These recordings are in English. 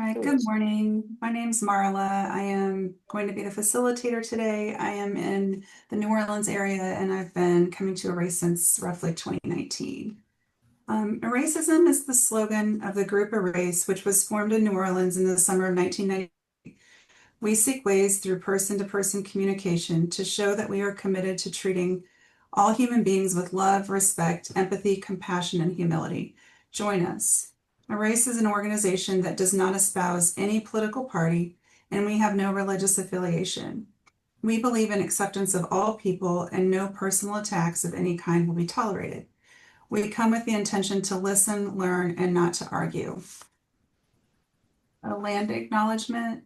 right, good Good. morning. My name's Marla. I am going to be the facilitator today. I am in the New Orleans area and I've been coming to Erace since roughly 2019. Eracism is the slogan of the group Erace, which was formed in New Orleans in the summer of 1990. We seek ways through person-to-person communication to show that we are committed to treating all human beings with love, respect, empathy, compassion, and humility. Join us. Erase is an organization that does not espouse any political party, and we have no religious affiliation. We believe in acceptance of all people, and no personal attacks of any kind will be tolerated. We come with the intention to listen, learn, and not to argue. A land acknowledgement.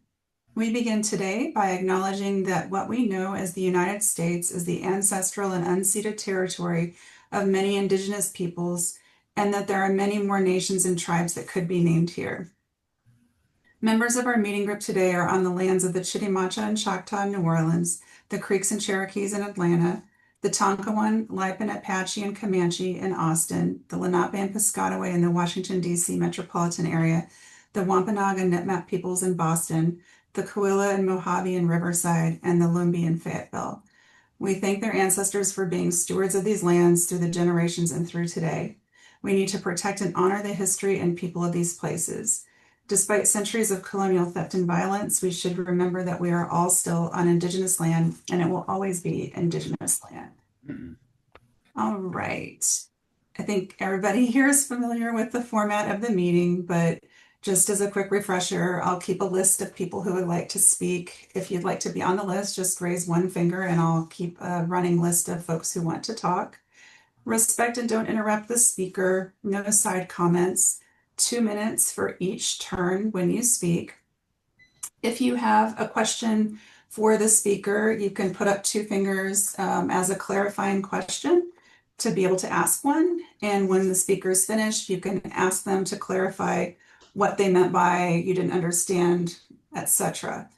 We begin today by acknowledging that what we know as the United States is the ancestral and unceded territory of many indigenous peoples, and that there are many more nations and tribes that could be named here. Members of our meeting group today are on the lands of the Chitimacha and Choctaw in New Orleans, the Creeks and Cherokees in Atlanta, the Tonkawan, Lipan, Apache, and Comanche in Austin, the Lenape and Piscataway in the Washington, D.C. metropolitan area, the Wampanoag and Nipmuc peoples in Boston, the Coahuila and Mojave in Riverside, and the Lumbee in Fayetteville. We thank their ancestors for being stewards of these lands through the generations and through today. We need to protect and honor the history and people of these places. Despite centuries of colonial theft and violence, we should remember that we are all still on Indigenous land, and it will always be Indigenous land. All right. I think everybody here is familiar with the format of the meeting, but just as a quick refresher, I'll keep a list of people who would like to speak. If you'd like to be on the list, just raise one finger and I'll keep a running list of folks who want to talk. Respect and don't interrupt the speaker. No side comments. 2 minutes for each turn when you speak. If you have a question for the speaker, you can put up two fingers as a clarifying question to be able to ask one. And when the speaker is finished, you can ask them to clarify what they meant by you didn't understand, etc.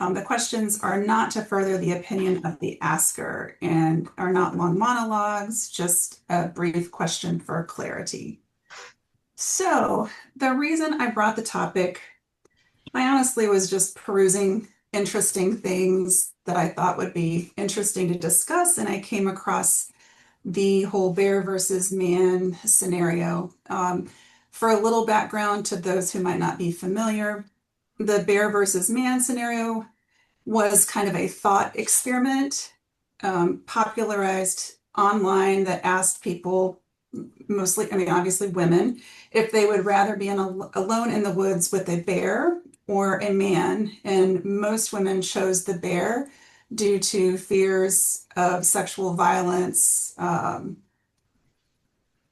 The questions are not to further the opinion of the asker and are not long monologues, just a brief question for clarity. So the reason I brought the topic, I honestly was just perusing interesting things that I thought would be interesting to discuss, and I came across the whole bear versus man scenario. For a little background to those who might not be familiar, the bear versus man scenario was kind of a thought experiment popularized online that asked people, mostly, I mean, obviously women, if they would rather be alone in the woods with a bear or a man. And most women chose the bear due to fears of sexual violence,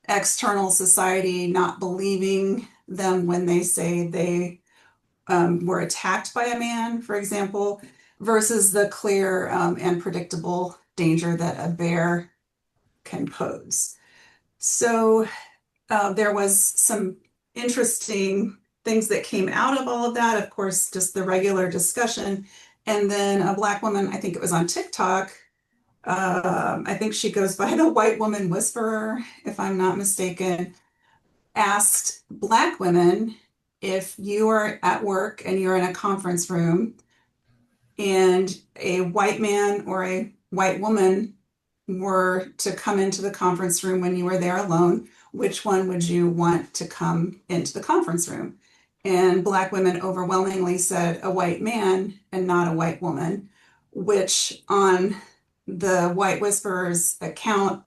external society not believing them when they say they were attacked by a man, for example, versus the clear and predictable danger that a bear can pose. So there was some interesting things that came out of all of that. Of course, just the regular discussion. And then a Black woman, I think it was on TikTok, I think she goes by the white woman whisperer, if I'm not mistaken, asked Black women, if you are at work and you're in a conference room and a white man or a white woman were to come into the conference room when you were there alone, which one would you want to come into the conference room? And Black women overwhelmingly said a white man and not a white woman, which on the White Whisperer's account,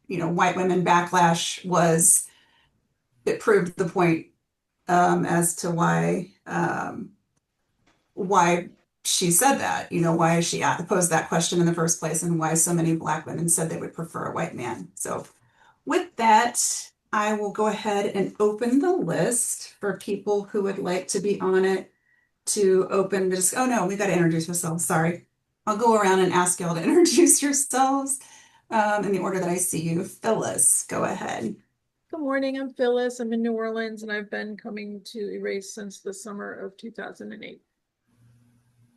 white women backlash was, it proved the point as to why she said that, why she posed that question in the first place and why so many Black women said they would prefer a white man. So with that, I will go ahead and open the list for people who would like to be on it to open this. Oh no, we got to introduce ourselves. Sorry. I'll go around and ask y'all to introduce yourselves in the order that I see you. Phyllis, go ahead. Good morning, I'm Phyllis. I'm in New Orleans and I've been coming to Erace since the summer of 2008.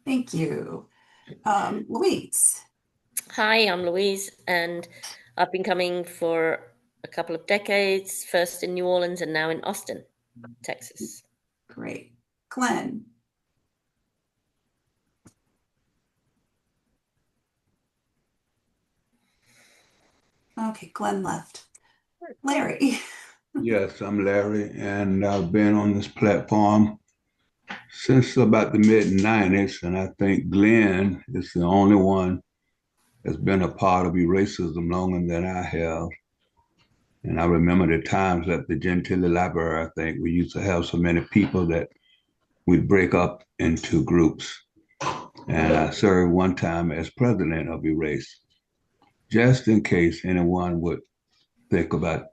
Thank you. Louise. Hi, I'm Louise, and I've been coming for a couple of decades, first in New Orleans and now in Austin, Texas. Great. Glenn. Okay, Glenn left. Larry. Yes, I'm Larry, and I've been on this platform since about the mid-90s, and I think Glenn is the only one that's been a part of racism longer than I have. And I remember the times at the Gentile Library, I think we used to have so many people that we'd break up into groups. And I served one time as president of Erace, just in case anyone would think about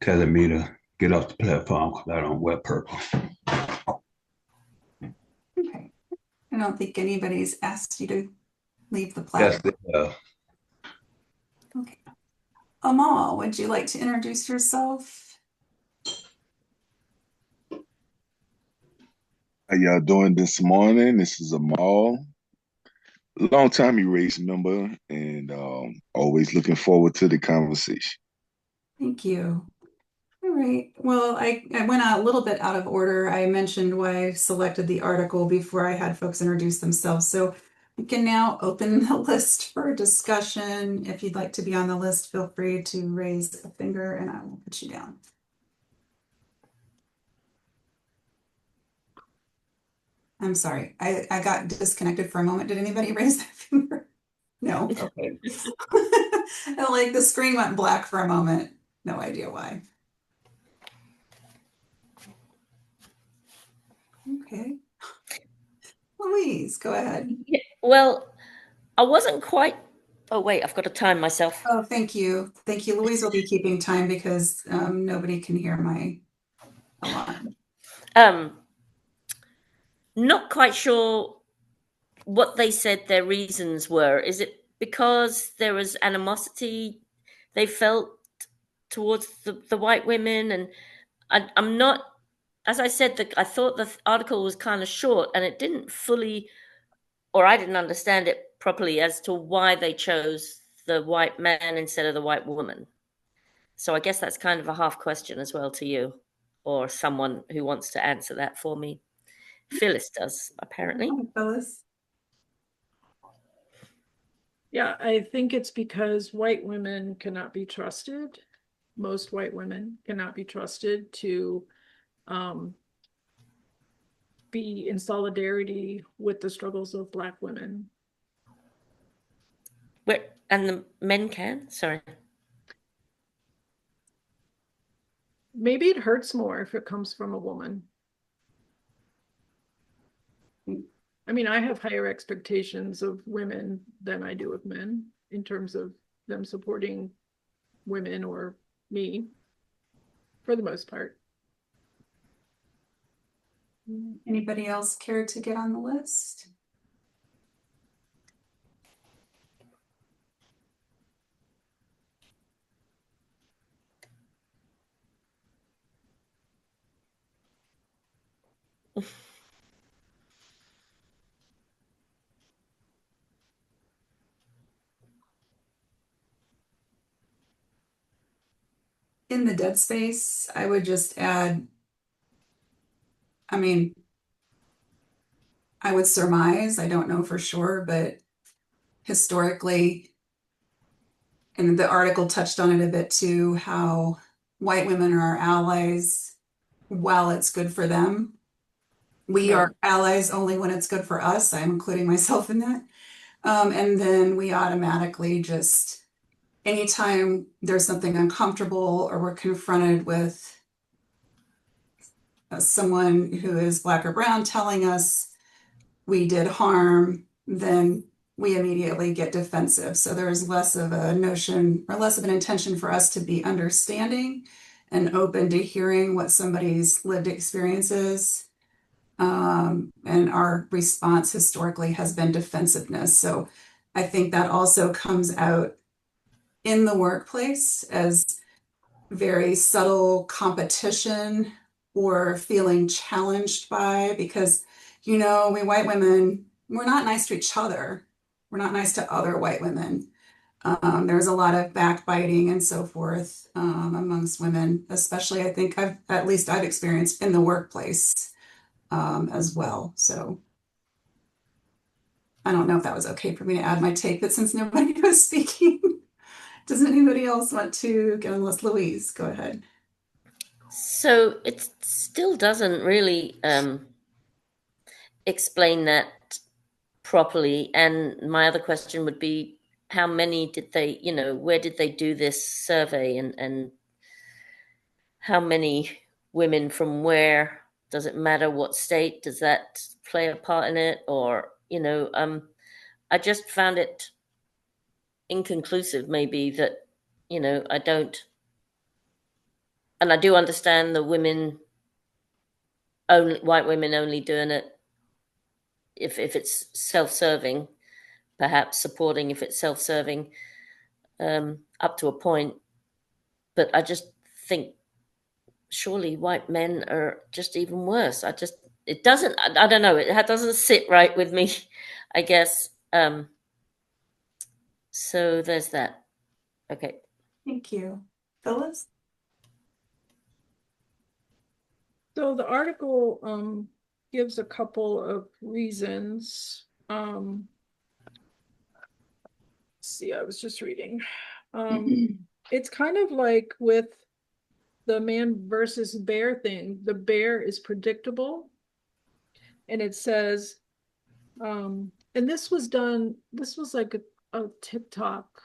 telling me to get off the platform because I don't wear purple. Okay. I don't think anybody's asked you to leave the Yes, platform. Okay. Amal, would you like to introduce yourself? How y'all doing this morning? This is Amal, longtime Erace member, and always looking forward to the conversation. Thank you. All right. Well, I went a little bit out of order. I mentioned why I selected the article before I had folks introduce themselves. So we can now open the list for discussion. If you'd like to be on the list, feel free to raise a finger and I will put you down. I'm sorry. I got disconnected for a moment. Did anybody raise their finger? No. Okay. Like the screen went black for a moment. No idea why. Okay. Louise, go ahead. Yeah, well, I wasn't quite. Oh, wait, I've got to time myself. Oh, thank you. Thank you. Louise will be keeping time because nobody can hear my alarm. Not quite sure what they said their reasons were. Is it because there was animosity they felt towards the white women? And I'm not, as I said, I thought the article was kind of short and it didn't fully, or I didn't understand it properly as to why they chose the white man instead of the white woman. So I guess that's kind of a half question as well to you or someone who wants to answer that for me. Phyllis does, apparently. Hi, Phyllis. Yeah, I think it's because white women cannot be trusted. Most white women cannot be trusted to be in solidarity with the struggles of Black women. And the men can? Sorry. Maybe it hurts more if it comes from a woman. I mean, I have higher expectations of women than I do of men in terms of them supporting women or me, for the most part. Anybody else care to get on the list? In the dead space, I would just add, I mean, I would surmise, I don't know for sure, but historically, and the article touched on it a bit too, how white women are our allies while it's good for them. We Right. are allies only when it's good for us. I'm including myself in that. And then we automatically just, anytime there's something uncomfortable or we're confronted with someone who is Black or brown telling us we did harm, then we immediately get defensive. So there's less of a notion or less of an intention for us to be understanding and open to hearing what somebody's lived experience is. And our response historically has been defensiveness. So I think that also comes out in the workplace as very subtle competition or feeling challenged by, because, you know, we white women, we're not nice to each other. We're not nice to other white women. There's a lot of backbiting and so forth amongst women, especially I think I've experienced in the workplace. as well. So I don't know if that was okay for me to add my take, but since nobody was speaking, does anybody else want to go? Unless Louise, go ahead. So it still doesn't really explain that properly. And my other question would be, how many did they, where did they do this survey, and how many women from where? Does it matter what state? Does that play a part in it? Or, I just found it inconclusive, maybe, that, I don't, and I do understand the women only, white women only doing it if it's self-serving, perhaps supporting if it's self-serving, up to a point. But I just think surely white men are just even worse. It doesn't, I don't know, it doesn't sit right with me, I guess. So there's that. Okay. Thank you. Phyllis? So the article gives a couple of reasons. Let's see, I was just reading. It's kind of like with the man versus bear thing. The bear is predictable. And it says, and this was like a TikTok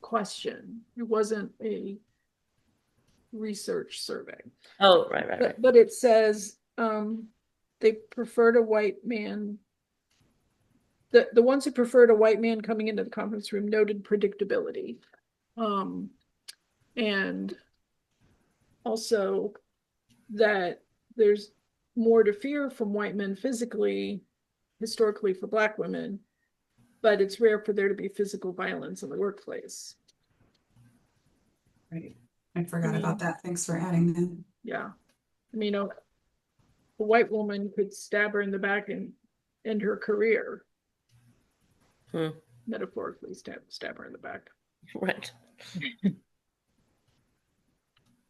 question. It wasn't a research survey. Oh, right. But it says they preferred a white man. The ones who preferred a white man coming into the conference room noted predictability. And also that there's more to fear from white men physically, historically for Black women, but it's rare for there to be physical violence in the workplace. Right. I forgot about that. Thanks for adding that. Yeah. I mean, a white woman could stab her in the back and end her career. Metaphorically stab her in the back. Right.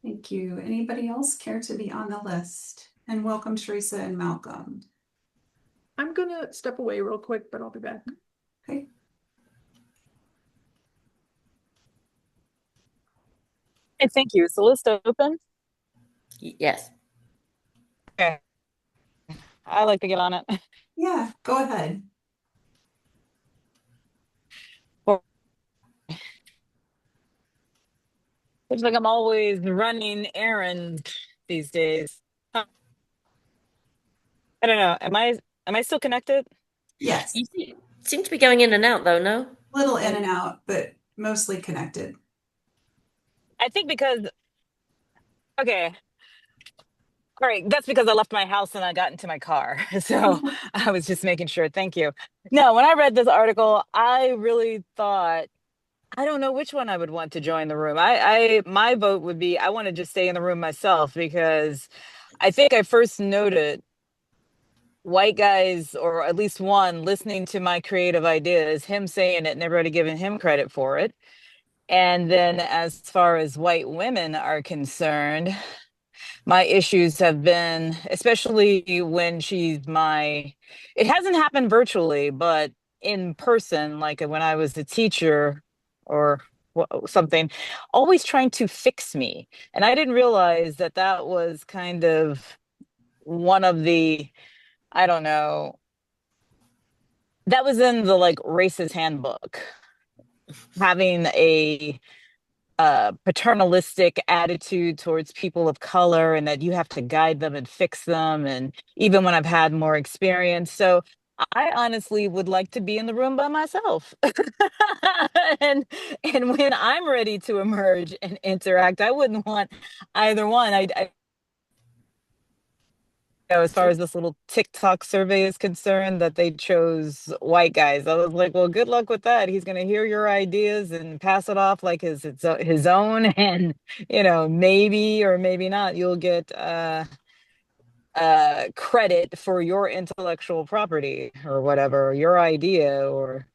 Thank you. Anybody else care to be on the list? And welcome, Teresa and Malcolm. I'm gonna step away real quick, but I'll be back. Okay. Hey, thank you. Is the list open? Yes. Okay. I like to get on it. Yeah, go ahead. It's like I'm always running errands these days. I don't know. Am I still connected? Yes. You seem to be going in and out, though, no? Little in and out, but mostly connected. I think because okay. All right, that's because I left my house and I got into my car. So I was just making sure. Thank you. No, when I read this article, I really thought I don't know which one I would want to join the room. My vote would be I want to just stay in the room myself because I think I first noted white guys, or at least one, listening to my creative ideas, him saying it and everybody giving him credit for it. And then as far as white women are concerned, my issues have been, especially when it hasn't happened virtually, but in person, like when I was a teacher or something, always trying to fix me. And I didn't realize that that was kind of one of the, I don't know, that was in the like racist handbook, having a paternalistic attitude towards people of color and that you have to guide them and fix them. And even when I've had more experience. So I honestly would like to be in the room by myself. and when I'm ready to emerge and interact, I wouldn't want either one. As far as this little TikTok survey is concerned, that they chose white guys. I was like, well, good luck with that. He's going to hear your ideas and pass it off like his own. And, maybe or maybe not, you'll get credit for your intellectual property or whatever, or your idea or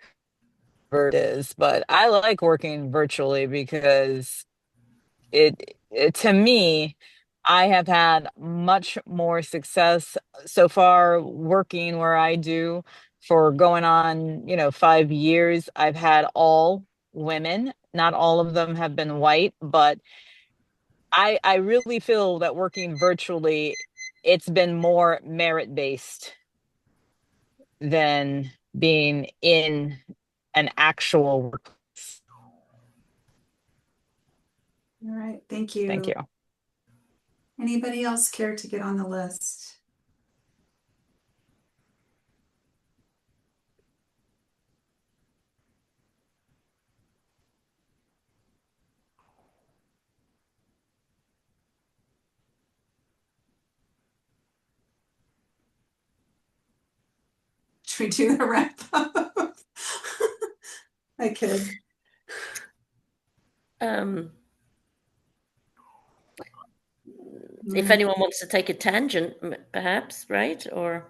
whatever it is. But I like working virtually because it to me, I have had much more success so far working where I do for going on, 5 years. I've had all women. Not all of them have been white, but I really feel that working virtually, it's been more merit based than being in an actual workplace. All right, thank Thank you. you. Anybody else care to get on the list? Should we do the wrap up? I could. If anyone wants to take a tangent, perhaps, right? Or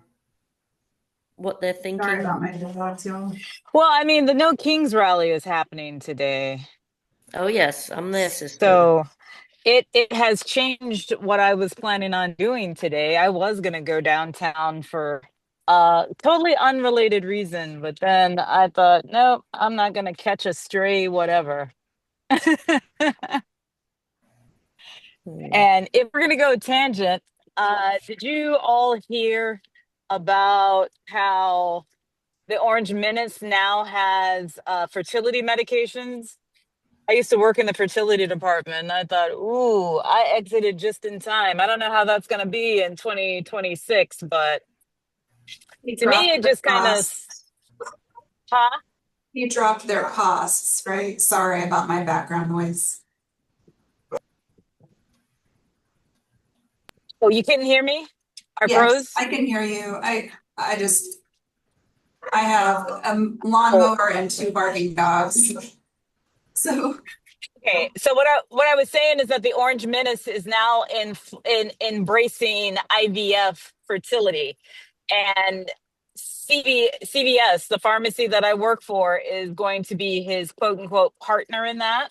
what they're Sorry thinking. about my dogs, y'all. Well, I mean, the No Kings rally is happening today. Oh, yes, I'm there, sister. So it has changed what I was planning on doing today. I was going to go downtown for a totally unrelated reason, but then I thought, no, I'm not going to catch a stray, whatever. And if we're going to go tangent, did you all hear about how the Orange Menace now has fertility medications? I used to work in the fertility department, and I thought, ooh, I exited just in time. I don't know how that's going to be in 2026, but to me, it just kind of, huh? You dropped their costs, right? Sorry about my background noise. Oh, you couldn't hear me? I Yes, froze? I can hear you. I have a lawnmower and two barking dogs. So Okay, so what I was saying is that the Orange Menace is now in embracing IVF fertility, and CVS, the pharmacy that I work for, is going to be his quote unquote partner in that.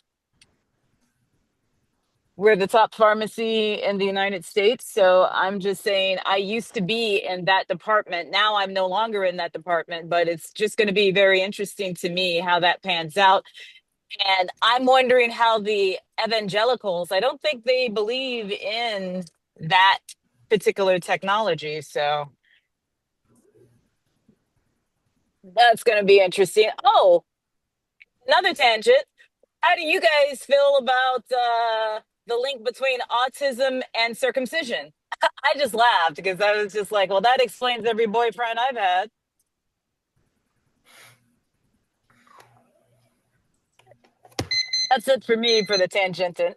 We're the top pharmacy in the United States, so I'm just saying I used to be in that department. Now I'm no longer in that department, but it's just going to be very interesting to me how that pans out. And I'm wondering how the evangelicals, I don't think they believe in that particular technology. So that's going to be interesting. Oh, another tangent. How do you guys feel about the link between autism and circumcision? I just laughed because I was just like, well, that explains every boyfriend I've had. That's it for me for the tangenting.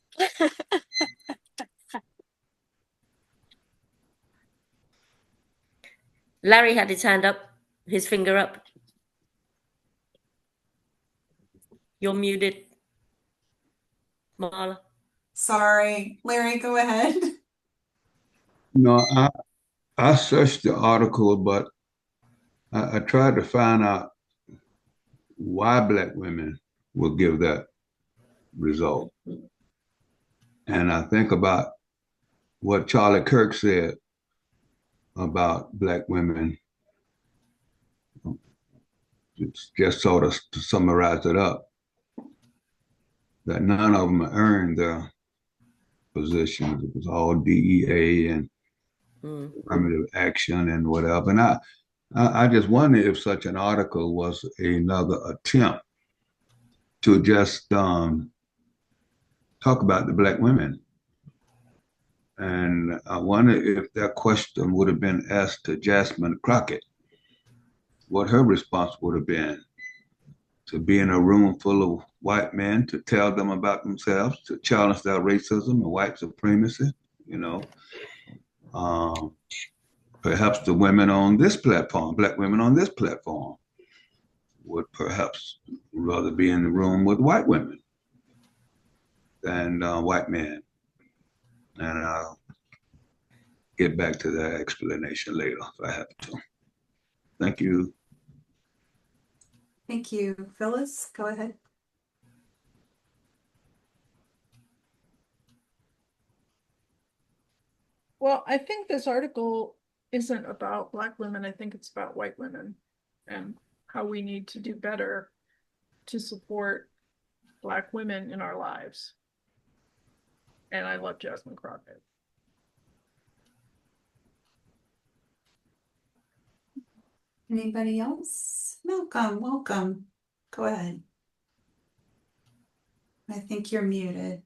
Larry had his hand up, his finger up. You're muted, Marla. sorry, Larry, go ahead. No, I searched the article, but I tried to find out why Black women will give that result. And I think about what Charlie Kirk said about Black women, it's just sort of to summarize it up, that none of them earned their positions. It was all DEA and affirmative action and whatever. And I just wonder if such an article was another attempt to just talk about the Black women. And I wonder if that question would have been asked to Jasmine Crockett, what her response would have been to be in a room full of white men, to tell them about themselves, to challenge their racism and white supremacy, you know. Perhaps the women on this platform, Black women on this platform, would perhaps rather be in the room with white women than white men. And I'll get back to that explanation later if I have to. Thank you. Thank you. Phyllis, go ahead. Well, I think this article isn't about Black women. I think it's about white women and how we need to do better to support Black women in our lives. And I love Jasmine Crockett. Anybody else? Malcolm, welcome. Go ahead. I think you're muted.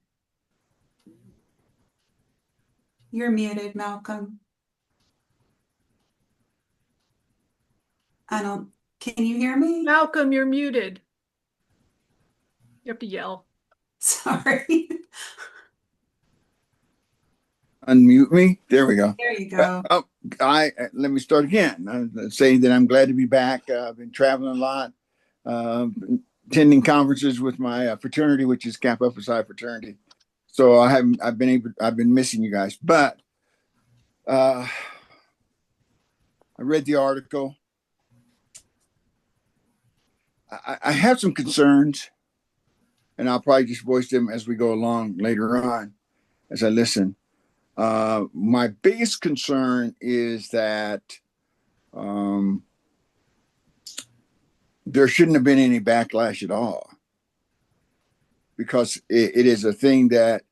You're muted, Malcolm. Can you hear me? Malcolm, you're muted. You have to yell. Sorry. Unmute me. There we go. There you go. Let me start again. I'm saying that I'm glad to be back. I've been traveling a lot, attending conferences with my fraternity, which is Kappa Psi fraternity. So I've been missing you guys. But I read the article. I have some concerns, and I'll probably just voice them as we go along later on as I listen. My biggest concern is that there shouldn't have been any backlash at all, because it is a thing that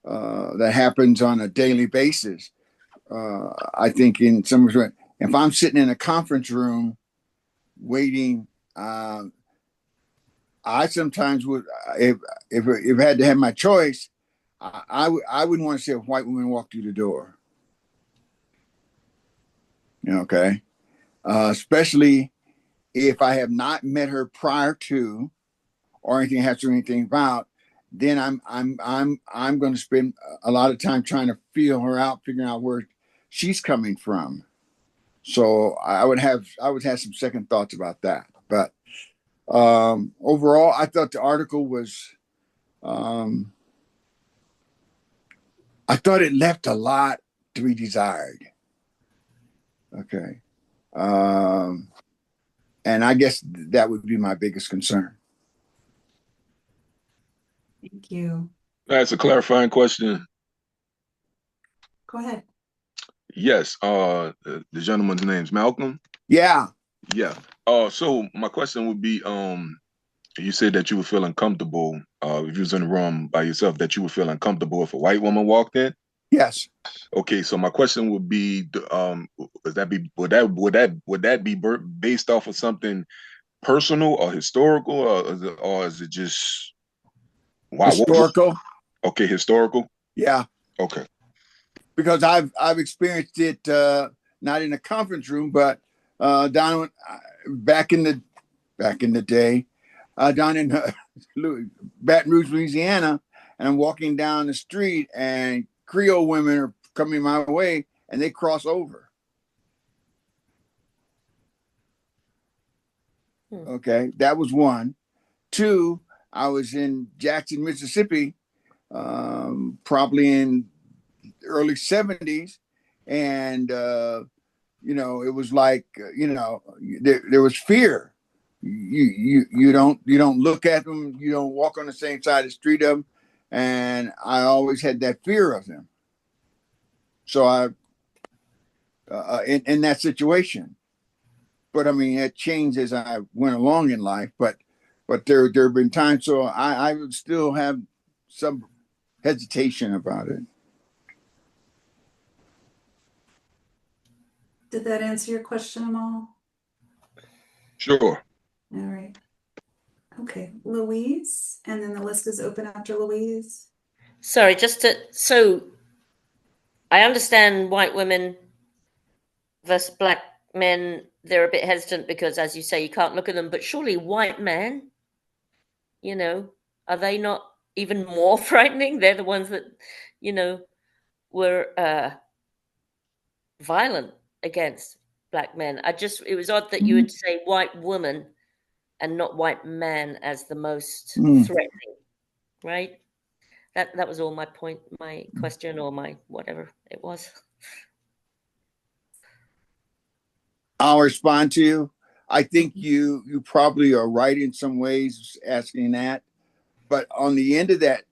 happens on a daily basis. I think in some way, if I'm sitting in a conference room waiting, I sometimes would, if I had to have my choice, I wouldn't want to see a white woman walk through the door. Okay. Especially if I have not met her prior to, or anything has to anything about, then I'm going to spend a lot of time trying to feel her out, figuring out where she's coming from. So I would have some second thoughts about that. But overall, I thought the article was, I thought it left a lot to be desired. Okay. And I guess that would be my biggest concern. Thank you. That's a clarifying question. Go ahead. Yes. The gentleman's name's Malcolm. Yeah. Yeah. So my question would be, you said that you would feel uncomfortable if you was in the room by yourself, that you would feel uncomfortable if a white woman walked in. Yes. Okay, so my question would be, would that be based off of something personal or historical, or is it just Historical? Okay, historical. Yeah. Okay. Because I've experienced it, not in a conference room, but down back in the day, down in Baton Rouge, Louisiana, and I'm walking down the street, and Creole women are coming my way, and they cross over. Okay, that was one. Two, I was in Jackson, Mississippi, probably in early 70s, and it was like, there was fear. You don't look at them, you don't walk on the same side of the street of them, and I always had that fear of them. So I in that situation. But I mean, it changed as I went along in life. But there have been times, so I would still have some hesitation about it. Did that answer your question, Amal? Sure. All right. Okay, Louise, and then the list is open after Louise. Sorry, so I understand white women versus black men, they're a bit hesitant because, as you say, you can't look at them, but surely white men, are they not even more frightening? They're the ones that, were violent against black men. It was odd that you would say white woman and not white man as the most threatening, right? That was all my point, my question, or my whatever it was. I'll respond to you. I think you probably are right in some ways asking that, but on the end of that,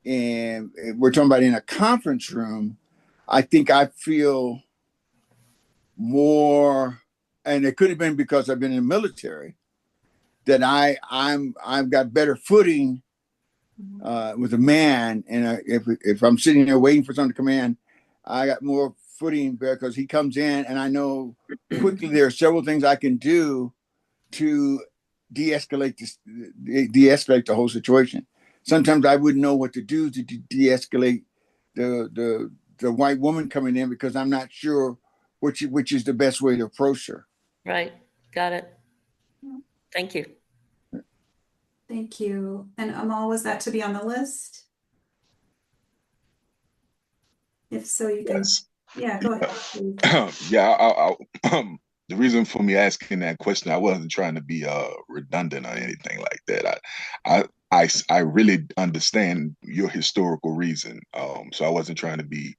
and we're talking about in a conference room, I think I feel more, and it could have been because I've been in the military, that I've got better footing with a man, and if I'm sitting there waiting for someone to come in, I got more footing because he comes in, and I know quickly there are several things I can do to de-escalate the whole situation. Sometimes I wouldn't know what to do to de-escalate the white woman coming in because I'm not sure which is the best way to approach her. Right. Got it. Thank you. Thank you. And Amal, was that to be on the list? If so, you can, Yes. yeah, go ahead, please. Yeah, the reason for me asking that question, I wasn't trying to be redundant or anything like that. I really understand your historical reason. So I wasn't trying to be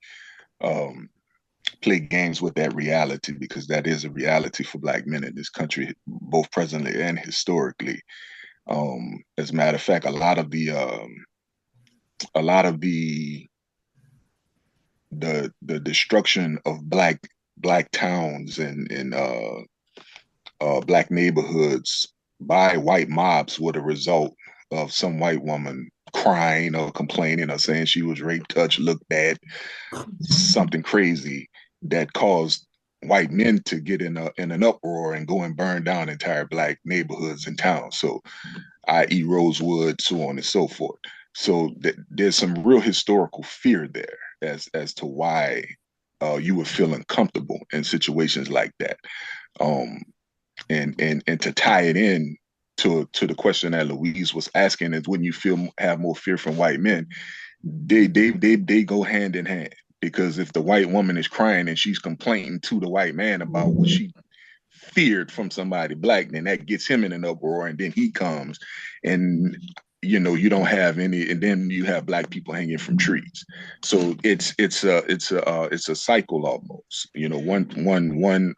play games with that reality, because that is a reality for Black men in this country, both presently and historically. As a matter of fact, a lot of the destruction of black towns and Black neighborhoods by white mobs were the result of some white woman crying or complaining or saying she was raped, touched, looked bad, something crazy that caused white men to get in an uproar and go and burn down entire Black neighborhoods and towns. So, i.e., Rosewood, so on and so forth. So there's some real historical fear there as to why you would feel uncomfortable in situations like that. Um, and to tie it in to the question that Louise was asking is, wouldn't you have more fear from white men? They go hand in hand, because if the white woman is crying and she's complaining to the white man about what she feared from somebody Black, then that gets him in an uproar, and then he comes, and you don't have any, and then you have Black people hanging from trees. So it's a cycle almost. One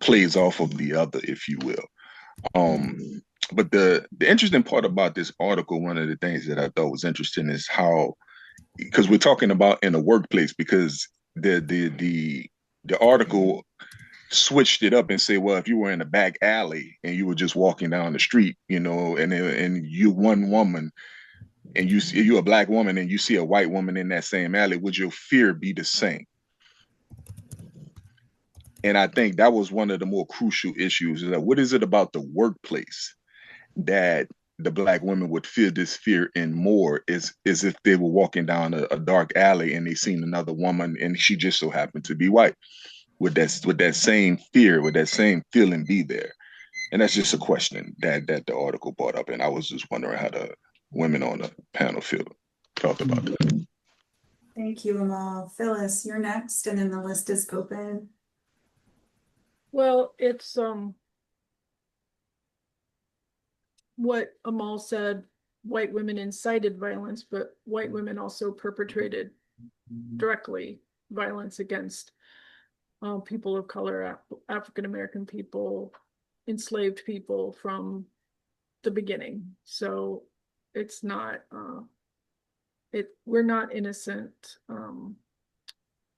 plays off of the other, if you will. But the interesting part about this article, one of the things that I thought was interesting is how, because we're talking about in the workplace, because the article switched it up and said, well, if you were in a back alley and you were just walking down the street, and you one woman, and you're a Black woman and you see a white woman in that same alley, would your fear be the same? And I think that was one of the more crucial issues, is that what is it about the workplace that the Black women would feel this fear in more is if they were walking down a dark alley and they seen another woman and she just so happened to be white. Would that same fear, would that same feeling be there? And that's just a question that the article brought up. And I was just wondering how the women on the panel felt about that. Thank you, Amal. Phyllis, you're next, and then the list is open. Well, it's what Amal said, white women incited violence, but white women also perpetrated directly violence against people of color, African American people, enslaved people from the beginning. So it's not we're not innocent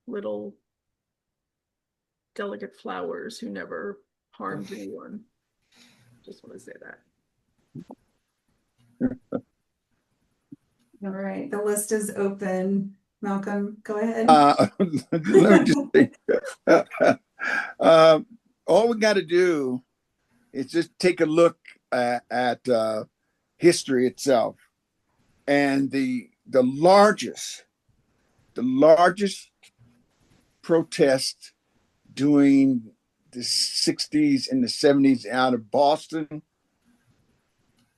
little delicate flowers who never harmed anyone. Just want to say that. All right, the list is open. Malcolm, go ahead. Let me just think. All we got to do is just take a look at history itself, and the largest protest during the 60s and the 70s out of Boston,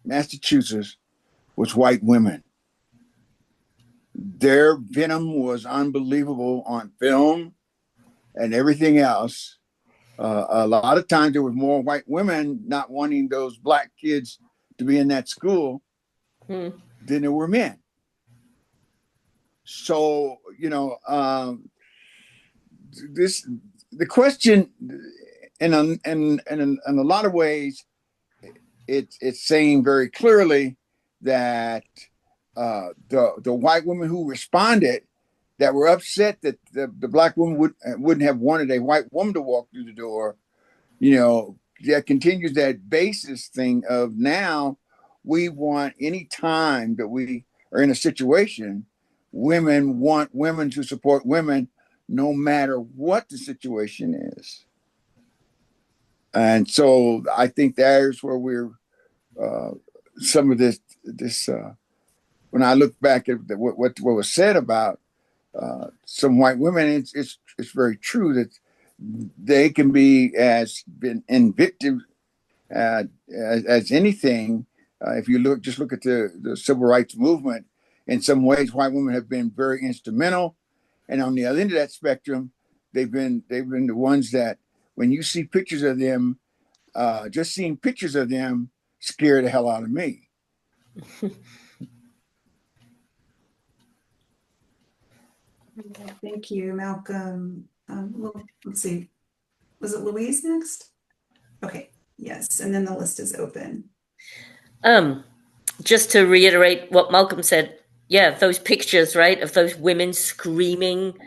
Massachusetts, was white women. Their venom was unbelievable on film and everything else. A lot of times there was more white women not wanting those Black kids to be in that school than there were men. So, the question, in a lot of ways, it's saying very clearly that the white women who responded that were upset that the black woman wouldn't have wanted a white woman to walk through the door. That continues that basis thing of now we want any time that we are in a situation, women want women to support women no matter what the situation is. And so I think there's where we're some of this when I look back at what was said about some white women, it's very true that they can be as been invictive as anything. If you look at the civil rights movement, in some ways, white women have been very instrumental, and on the other end of that spectrum, they've been the ones that when you see pictures of them, just seeing pictures of them scare the hell out of me. Thank you, Malcolm. Let's see. Was it Louise next? Okay, yes, and then the list is open. Just to reiterate what Malcolm said, yeah, those pictures, right, of those women screaming,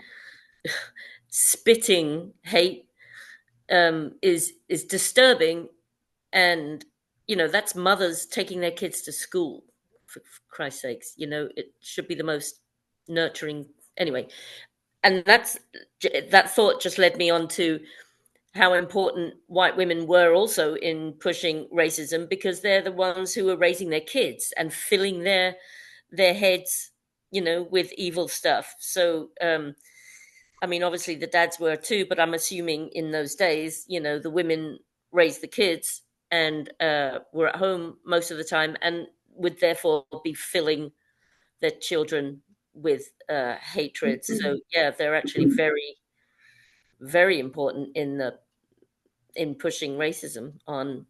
spitting hate, is disturbing, and that's mothers taking their kids to school. For Christ's sakes, it should be the most nurturing. Anyway, and that thought just led me on to how important white women were also in pushing racism, because they're the ones who are raising their kids and filling their heads, with evil stuff. So, I mean, obviously the dads were too, but I'm assuming in those days, the women raised the kids and were at home most of the time and would therefore be filling their children with hatred. So yeah, they're actually very, very important in pushing racism on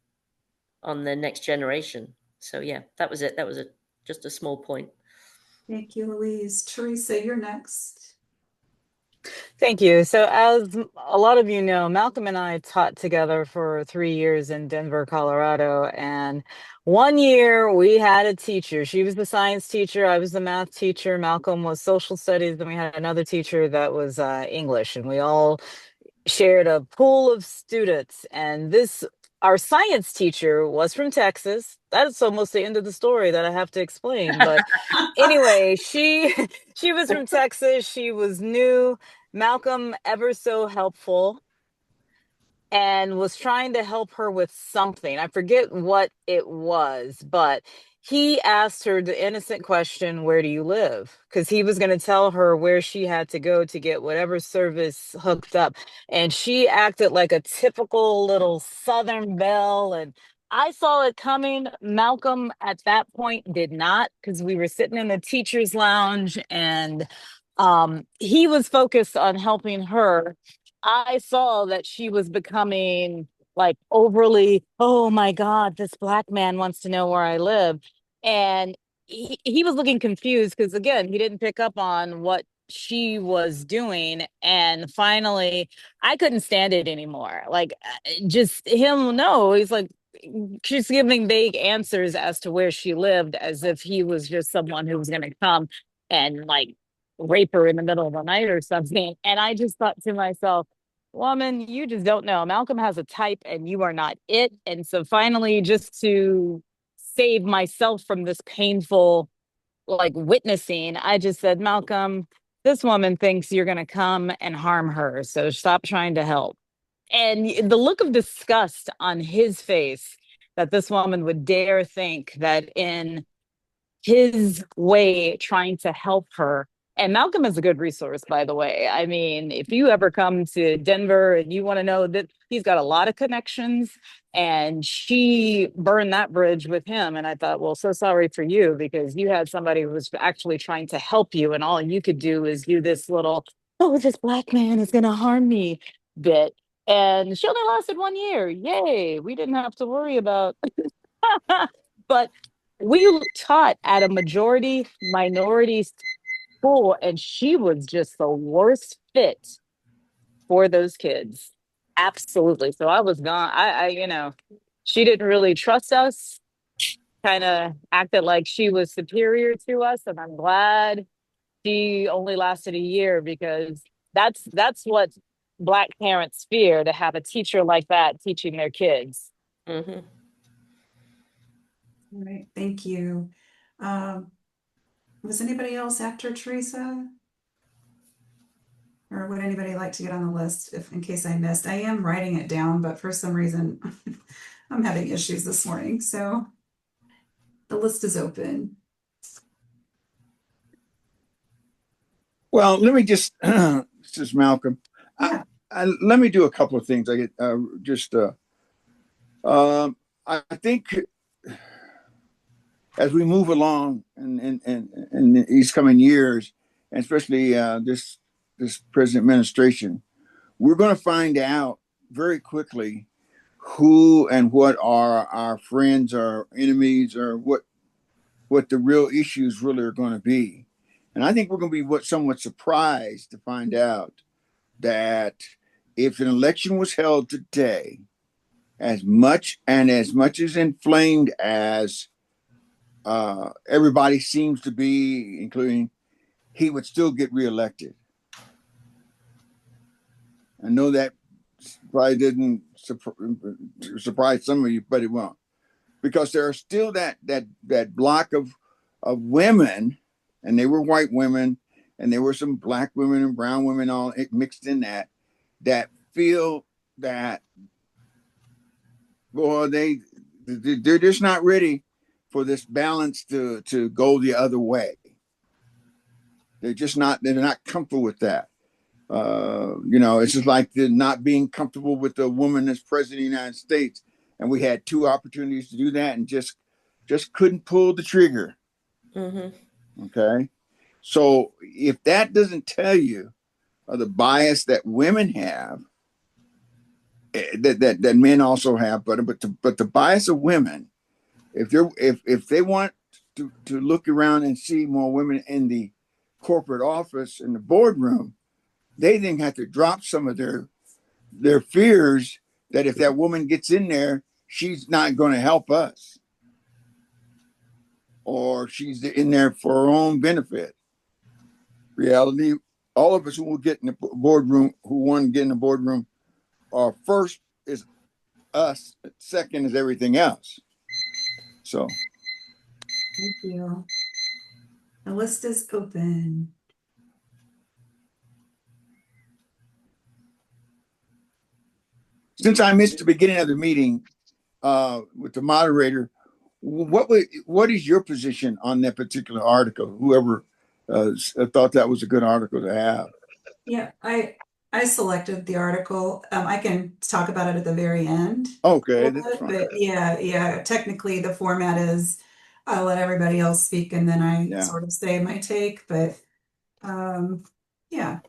the next generation. So yeah, that was it. That was just a small point. Thank you, Louise. Teresa, you're next. Thank you. So, as a lot of you know, Malcolm and I taught together for 3 years in Denver, Colorado. And one year we had a teacher. She was the science teacher. I was the math teacher. Malcolm was social studies. Then we had another teacher that was English. And we all shared a pool of students. And our science teacher was from Texas. That's almost the end of the story that I have to explain. But anyway, she was from Texas. She was new. Malcolm, ever so helpful, and was trying to help her with something. I forget what it was, but he asked her the innocent question, "Where do you live?" Because he was going to tell her where she had to go to get whatever service hooked up. And she acted like a typical little Southern belle. And I saw it coming. Malcolm at that point did not, because we were sitting in the teacher's lounge and he was focused on helping her. I saw that she was becoming like overly, oh my God, this black man wants to know where I live. And he was looking confused because, again, he didn't pick up on what she was doing. And finally, I couldn't stand it anymore. Like, just him, no, he's like, she's giving vague answers as to where she lived, as if he was just someone who was going to come and like rape her in the middle of the night or something. And I just thought to myself, woman, you just don't know. Malcolm has a type and you are not it. And so finally, just to save myself from this painful like witnessing, I just said, Malcolm, this woman thinks you're going to come and harm her. So stop trying to help. And the look of disgust on his face that this woman would dare think that in his way trying to help her. And Malcolm is a good resource, by the way. I mean, if you ever come to Denver and you want to know that he's got a lot of connections, and she burned that bridge with him. And I thought, well, so sorry for you, because you had somebody who was actually trying to help you, and all you could do is do this little, oh, this black man is going to harm me bit. And she only lasted 1 year. Yay. We didn't have to worry about. But we taught at a majority minority school, and she was just the worst fit for those kids. Absolutely. So I was gone. She didn't really trust us, kind of acted like she was superior to us. And I'm glad she only lasted a year because that's what Black parents fear, to have a teacher like that teaching their kids. Hmm. All right, thank you. Um, was anybody else after Teresa? Or would anybody like to get on the list if in case I missed? I am writing it down, but for some reason I'm having issues this morning. So the list is open. Well, let me just, this is Malcolm. Yeah. Let me do a couple of things. I get I think as we move along in these coming years, and especially this present administration, we're going to find out very quickly who and what are our friends or enemies, or what the real issues really are going to be. And I think we're going to be somewhat surprised to find out that if an election was held today, as much as inflamed as everybody seems to be, including, he would still get reelected. I know that probably didn't surprise some of you, but it won't, because there are still that block of women, and they were white women, and there were some Black women and brown women all mixed in that feel that, well, they're just not ready for this balance to go the other way. They're not comfortable with that. It's just like they're not being comfortable with the woman as president of the United States. And we had two opportunities to do that and just couldn't pull the trigger. Mm-hmm. Okay. So if that doesn't tell you the bias that women have, that men also have, but the bias of women, if they want to look around and see more women in the corporate office, in the boardroom, they then have to drop some of their fears that if that woman gets in there, she's not going to help us, or she's in there for her own benefit. Reality, all of us who will get in the boardroom, who want to get in the boardroom, are first is us, second is everything else. So Thank you. The list is open. since I missed the beginning of the meeting with the moderator, what is your position on that particular article? Whoever thought that was a good article to have. Yeah, I selected the article. I can talk about it at the very end. Okay, that's fine. But yeah, technically the format is I'll let everybody else speak and then I sort of say my take, but yeah.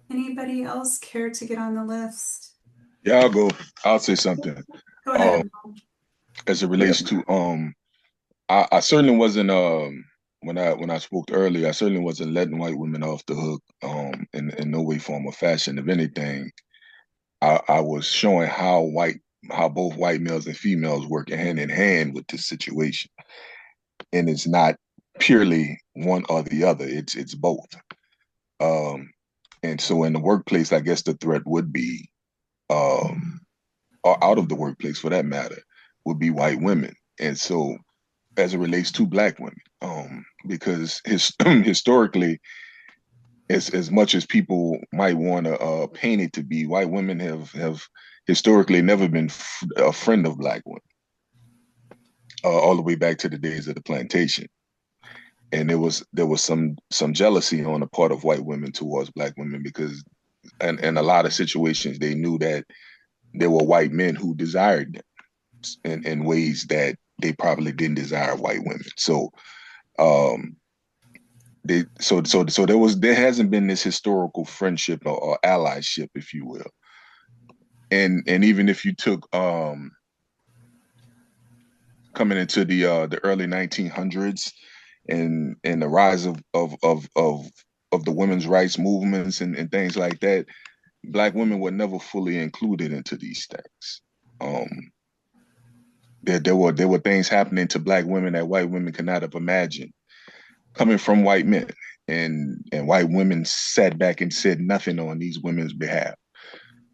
Anybody else care to get on the list? Yeah, I'll go. I'll say something. Go ahead. As it relates to I certainly wasn't when I spoke earlier, I certainly wasn't letting white women off the hook in no way, form, or fashion. If anything, I was showing how both white males and females work hand in hand with this situation. And it's not purely one or the other, it's both. And so in the workplace, I guess the threat would be or out of the workplace for that matter, would be white women. And so as it relates to Black women, because historically, as much as people might want to paint it to be, white women have historically never been a friend of Black women, all the way back to the days of the plantation. And there was some jealousy on the part of white women towards Black women because, and in a lot of situations, they knew that there were white men who desired them in ways that they probably didn't desire white women. So there hasn't been this historical friendship or allyship, if you will. And even if you took coming into the early 1900s and the rise of the women's rights movements and things like that, Black women were never fully included into these things. There were things happening to Black women that white women could not have imagined coming from white men. and white women sat back and said nothing on these women's behalf.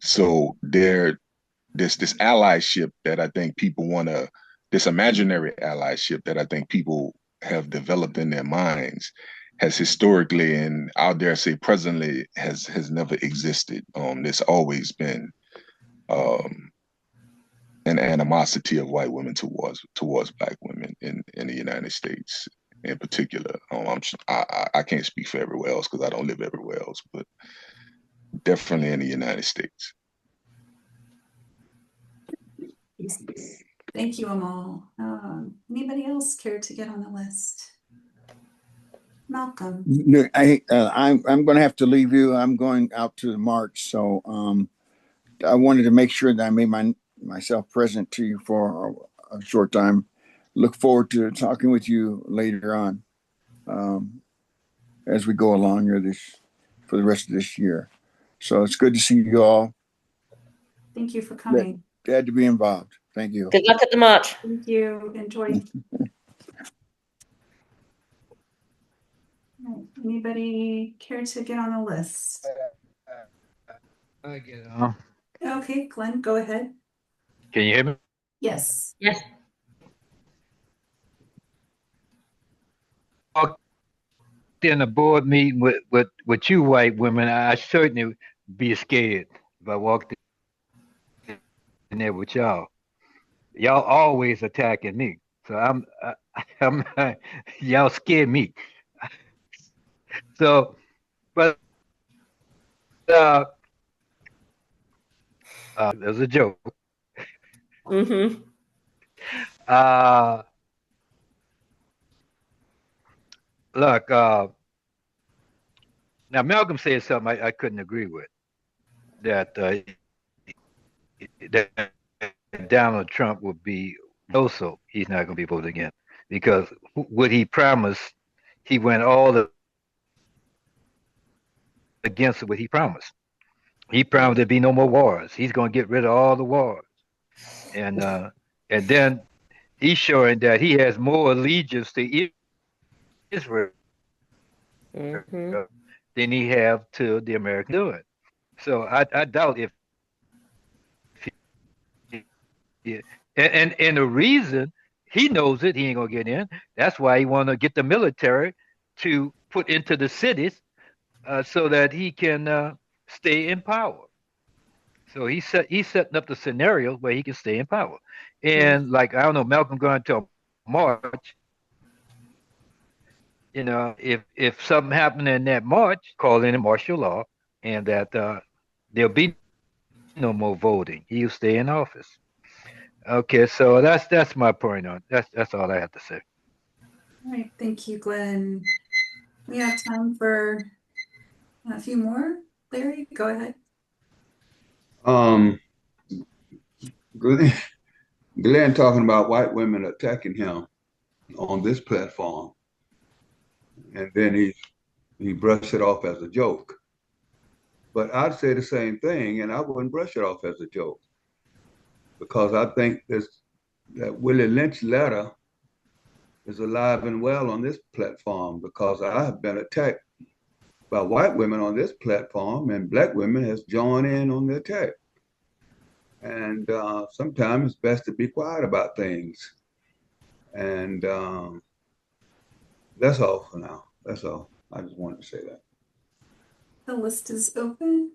So this allyship that I think people want to, this imaginary allyship that I think people have developed in their minds has historically, and I dare say presently, has never existed. There's always been um, an animosity of white women towards black women in the United States in particular. I can't speak for everywhere else because I don't live everywhere else, but definitely in the United States. Thank you, Amal. Anybody else care to get on the list? Malcolm. I'm going to have to leave you. I'm going out to the march, so I wanted to make sure that I made myself present to you for a short time. Look forward to talking with you later on as we go along here for the rest of this year. So it's good to see you all. Thank you for coming. Glad to be involved. Thank you. Good luck at the march. Thank you. Enjoy. Anybody care to get on the list? I get on. Okay, Glenn, go ahead. Can you hear me? Yes. Yes. In a board meeting with you white women, I certainly would be scared if I walked in there with y'all. Y'all always attacking me, so I'm y'all scare me. So, but there's a joke. Mm-hmm. Look, now Malcolm said something I couldn't agree with. That that Donald Trump would be also he's not going to be voted again because what he promised, he went all against what he promised. He promised there'd be no more wars. He's going to get rid of all the wars, and then he's showing that he has more allegiance to Israel Mm-hmm. than he have to the American doing. So I doubt if he, and the reason he knows it, he ain't gonna get in. That's why he want to get the military to put into the cities so that he can stay in power. So he's setting up the scenario where he can stay in power. And like I don't know, Malcolm going to march. You know, if something happened in that march, call in a martial law, and that there'll be no more voting. He'll stay in office. Okay, so that's my point on. That's all I have to say. All right, thank you, Glenn. We have time for a few more. Larry, go ahead. Glenn, Glenn talking about white women attacking him on this platform, and then he brushed it off as a joke. But I'd say the same thing, and I wouldn't brush it off as a joke because I think that Willie Lynch letter is alive and well on this platform because I have been attacked by white women on this platform, and black women has joined in on the attack. And sometimes it's best to be quiet about things. And that's all for now. That's all. I just wanted to say that. The list is open.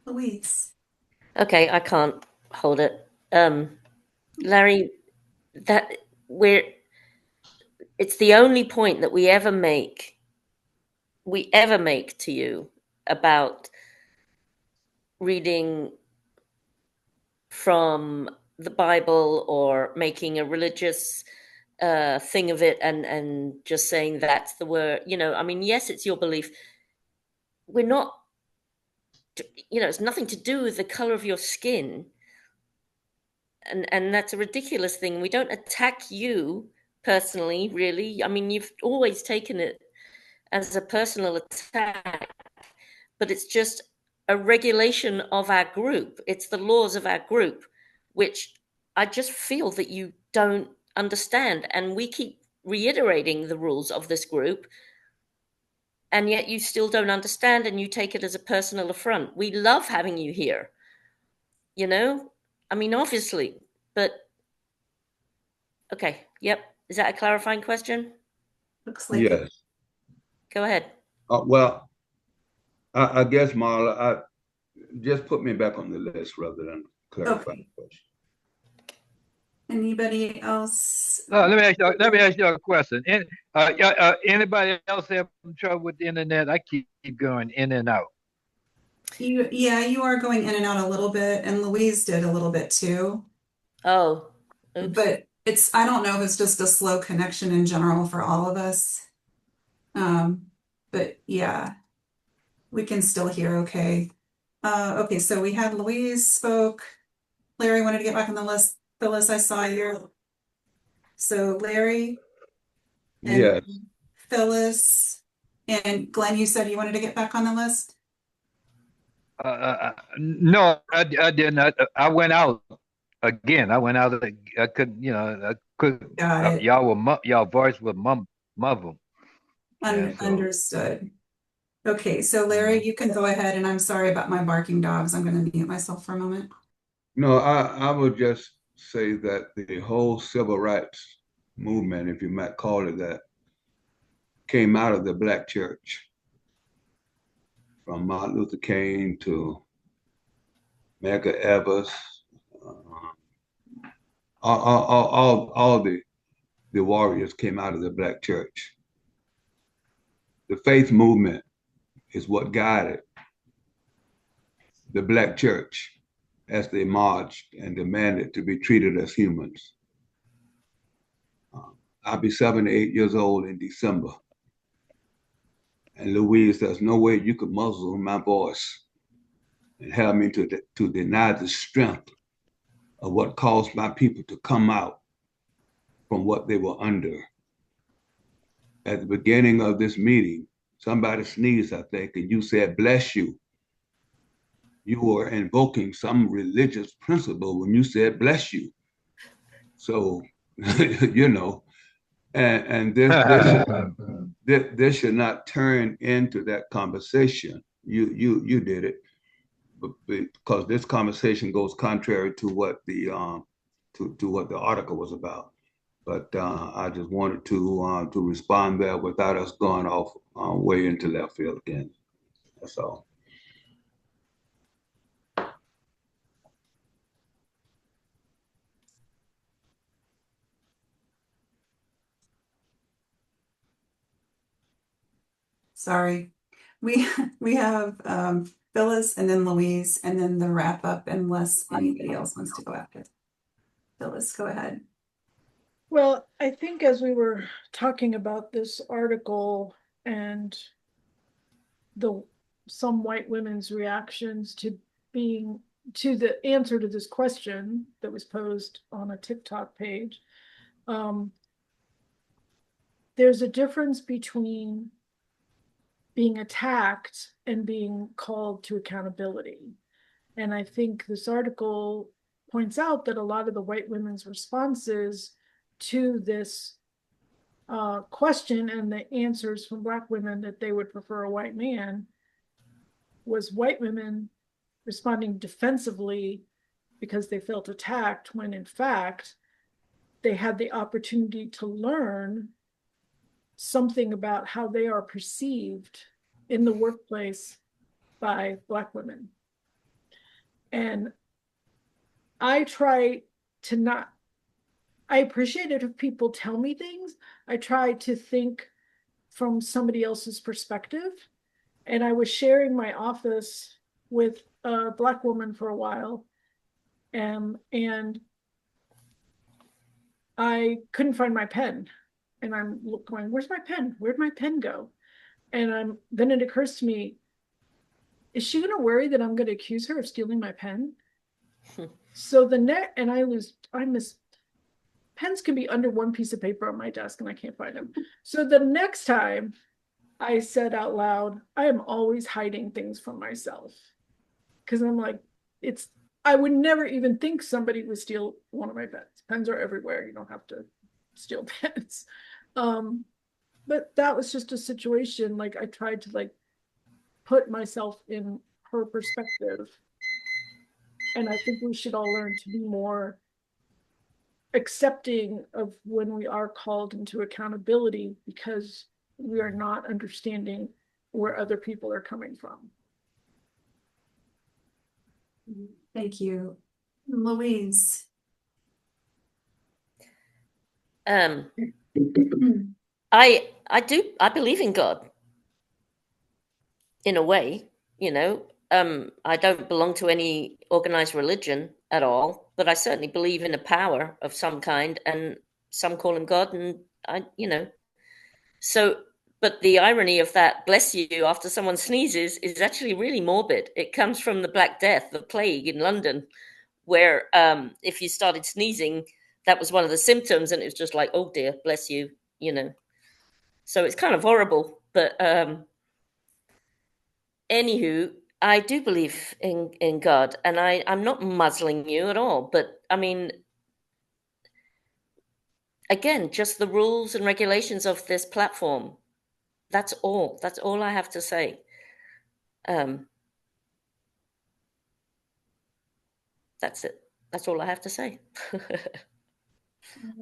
Louise. Okay, I can't hold it. Larry, it's the only point that we ever make to you about reading from the Bible or making a religious thing of it and just saying that's the word. I mean, yes, it's your belief. We're not, it's nothing to do with the color of your skin. And that's a ridiculous thing. We don't attack you personally, really. I mean, you've always taken it as a personal attack, but it's just a regulation of our group. It's the laws of our group, which I just feel that you don't understand. And we keep reiterating the rules of this group, and yet you still don't understand, and you take it as a personal affront. We love having you here, you know? I mean, obviously, but okay, yep. Is that a clarifying question? Looks like it. Yes. Go ahead. Well, I guess, Marla, just put me back on the list rather than clarify Okay. the question. Anybody else? Let me ask you a question. Anybody else have trouble with the internet? I keep going in and out. Yeah, you are going in and out a little bit, and Louise did a little bit too. Oh, oops. But I don't know if it's just a slow connection in general for all of us. But yeah, we can still hear okay. Okay, so we had Louise spoke. Larry wanted to get back on the list. Phyllis, I saw you. So Larry and Yes. Phyllis and Glenn, you said you wanted to get back on the list? No, I didn't. I went out again. I went out. I couldn't. I could. Got it. Y'all voice was muffled. Yeah, so. Understood. Okay, so Larry, you can go ahead, and I'm sorry about my barking dogs. I'm going to mute myself for a moment. No, I would just say that the whole civil rights movement, if you might call it that, came out of the Black church. From Martin Luther King to Medgar Evers, all the warriors came out of the Black church. The faith movement is what guided the Black church as they marched and demanded to be treated as humans. I'll be 78 years old in December. And Louise, there's no way you could muzzle my voice and have me to deny the strength of what caused my people to come out from what they were under. At the beginning of this meeting, somebody sneezed, I think, and you said, "Bless you." You were invoking some religious principle when you said, "Bless you." So, and this should not turn into that conversation. You did it, because this conversation goes contrary to what the what the article was about. But I just wanted to respond there without us going off way into left field again. That's all. Sorry. We have Phyllis and then Louise and then the wrap up unless anybody else wants to go after. Phyllis, go ahead. Well, I think as we were talking about this article and some white women's reactions to the answer to this question that was posed on a TikTok page, there's a difference between being attacked and being called to accountability. And I think this article points out that a lot of the white women's responses to this question and the answers from Black women that they would prefer a white man was white women responding defensively because they felt attacked, when in fact they had the opportunity to learn something about how they are perceived in the workplace by Black women. And I try to not, I appreciate it if people tell me things. I try to think from somebody else's perspective. And I was sharing my office with a Black woman for a while. And I couldn't find my pen. And I'm going, where's my pen? Where'd my pen go? And then it occurs to me, is she going to worry that I'm going to accuse her of stealing my pen? So I miss, pens can be under one piece of paper on my desk and I can't find them. So the next time I said out loud, I am always hiding things from myself. because I'm like, I would never even think somebody would steal one of my pens. Pens are everywhere. You don't have to steal pens. But that was just a situation, like I tried to like put myself in her perspective. And I think we should all learn to be more accepting of when we are called into accountability because we are not understanding where other people are coming from. Thank you. Louise. I believe in God in a way, you know. I don't belong to any organized religion at all, but I certainly believe in a power of some kind, and some call him God, and so, but the irony of that, bless you, after someone sneezes is actually really morbid. It comes from the Black Death, the plague in London, where if you started sneezing, that was one of the symptoms, and it was just like, oh dear, bless you, you know. So it's kind of horrible, but anywho, I do believe in God, and I'm not muzzling you at all, but I mean, again, just the rules and regulations of this platform. That's all. That's all I have to say. That's it. That's all I have to say.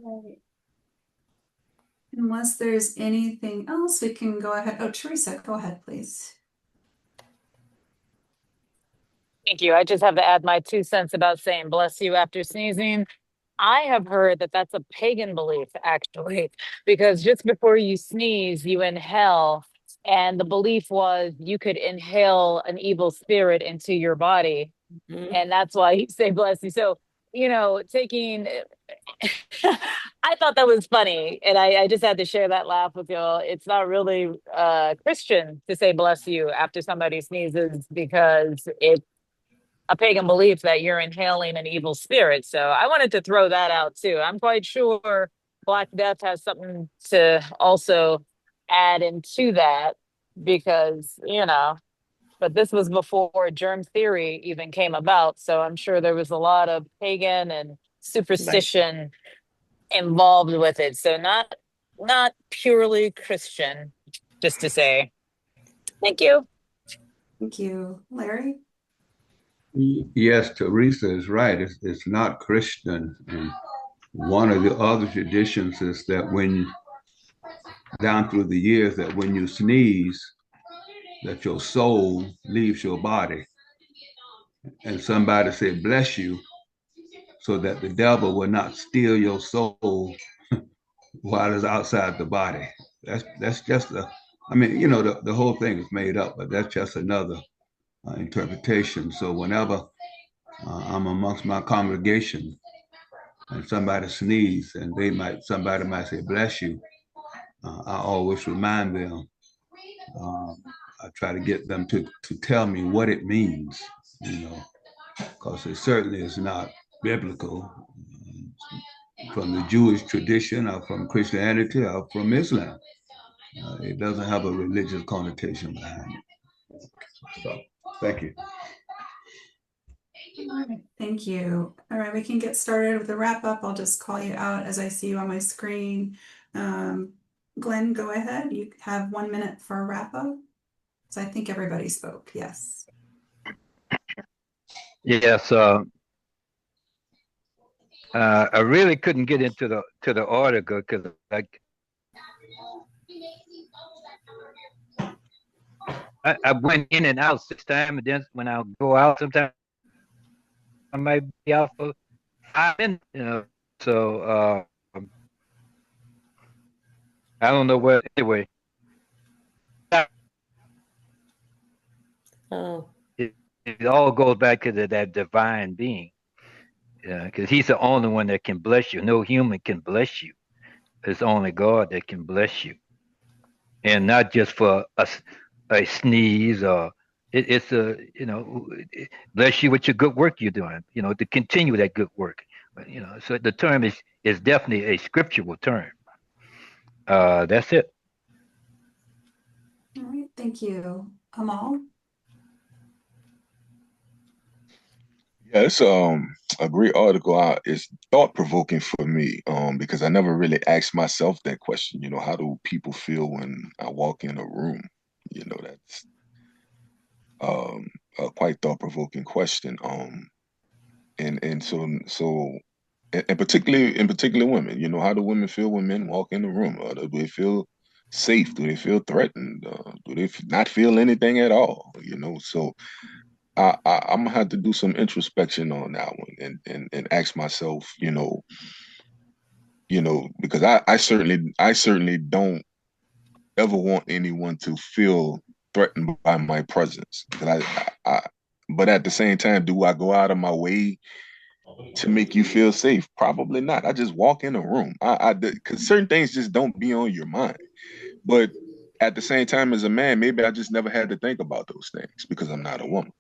All right. Unless there's anything else, we can go ahead. Oh, Teresa, go ahead, please. Thank you. I just have to add my 2 cents about saying bless you after sneezing. I have heard that that's a pagan belief, actually, because just before you sneeze, you inhale. And the belief was you could inhale an evil spirit into your body. Mhm. And that's why you say bless you. So, taking, I thought that was funny. And I just had to share that laugh with y'all. It's not really Christian to say bless you after somebody sneezes because it's a pagan belief that you're inhaling an evil spirit. So I wanted to throw that out too. I'm quite sure Black Death has something to also add into that because, but this was before germ theory even came about. So I'm sure there was a lot of pagan and Right. superstition involved with it. So not purely Christian, just to say. Thank you. Thank you. Larry? Yes, Teresa is right. It's not Christian. And one of the other traditions is that down through the years, that when you sneeze, that your soul leaves your body. And somebody said, bless you, so that the devil will not steal your soul while it's outside the body. That's just I mean, the whole thing is made up, but that's just another interpretation. So whenever I'm amongst my congregation and somebody sneezes and somebody might say, bless you, I always remind them, I try to get them to tell me what it means, because it certainly is not biblical from the Jewish tradition or from Christianity or from Islam. It doesn't have a religious connotation behind it. So, thank you. All right, thank you. All right, we can get started with the wrap up. I'll just call you out as I see you on my screen. Glenn, go ahead. You have 1 minute for a wrap up. So I think everybody spoke. Yes. Yes. I really couldn't get into the article because I went in and out 6 times, and then when I go out, sometimes I might be out for 5 minutes. So I don't know where. Anyway, Oh, it all goes back to that divine being, because he's the only one that can bless you. No human can bless you. It's only God that can bless you, and not just for a sneeze or it's bless you with your good work you're doing. To continue that good work. So the term is definitely a scriptural term. That's it. All right, thank you. Amal? Yeah, it's a great article. It's thought provoking for me, because I never really asked myself that question. You know, how do people feel when I walk in a room? You know, that's um a quite thought provoking question. And and particularly in particular women. You know, how do women feel when men walk in the room? Do they feel safe? Do they feel threatened? Do they not feel anything at all? You know, so I'm gonna have to do some introspection on that one and ask myself, because I certainly don't ever want anyone to feel threatened by my presence. But at the same time, do I go out of my way to make you feel safe? Probably not. I just walk in a room. Because certain things just don't be on your mind. But at the same time, as a man, maybe I just never had to think about those things because I'm not a woman.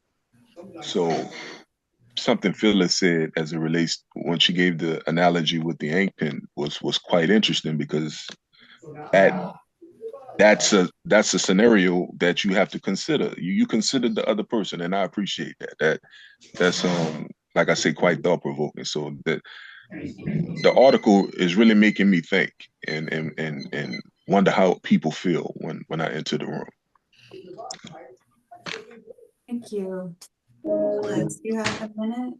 So something Phyllis said as it relates when she gave the analogy with the ink pen was quite interesting because that that's a scenario that you have to consider. You consider the other person, and I appreciate that. That's like I say, quite thought provoking. So the article is really making me think and wonder how people feel when I enter the room. Thank you. Liz, you have a minute?